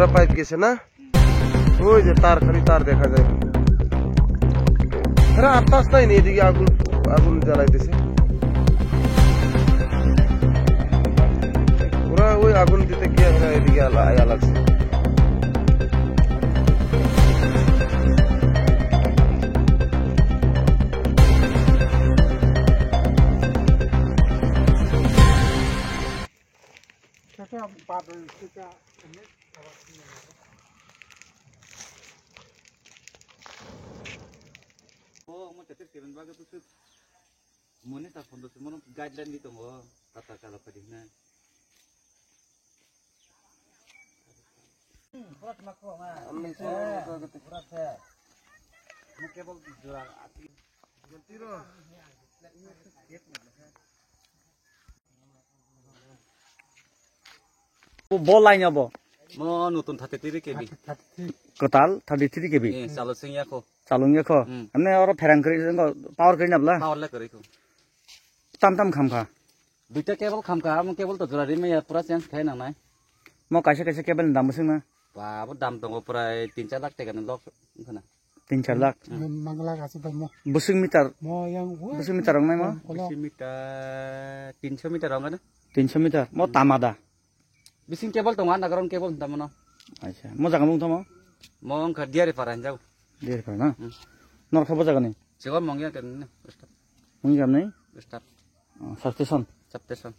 পুরা পাইপ গেছে না ওই যে তার খালি তার দেখা যায় আরে আত্মাস নাই নি এদিকে আগুন আগুন জ্বালাইতেছে ওরা ওই আগুন দিতে গিয়ে এদিকে আয়া লাগছে Mone tak fondo semua guideline itu mo tata cara pedihnya. Berat makro mah. Berat saya. Mungkin bol jual ati. Gentiro. Bol lain apa? Mau nutun 33 kb. Total 33 kb. Salah singnya ko. Calungnya kok. Ane orang ferang kiri itu power kiri nabla. Power lah kiri ko. Tam kham kha. Duita cable kham kha, mo cable to jurari me ya pura chance khai nang nai. Mo kaise cable dam busing na. Wah, bu dam tong pura 3-4 lakh taka lok khana. 3-4 lakh. Mangala kasih banyak. Busing meter. Mo yang busing meter orang mai mo. Busing meter 300 meter orang kan? 300 meter. Mo tamada. Busing cable to mana garon cable tamano. Acha. Mo jaga mung thamo. Mo angka diare paran jau. Diare paran na. Nor khabo jaga ni. Segon mongya kan. Mung jam nai. Start. Substation. Substation.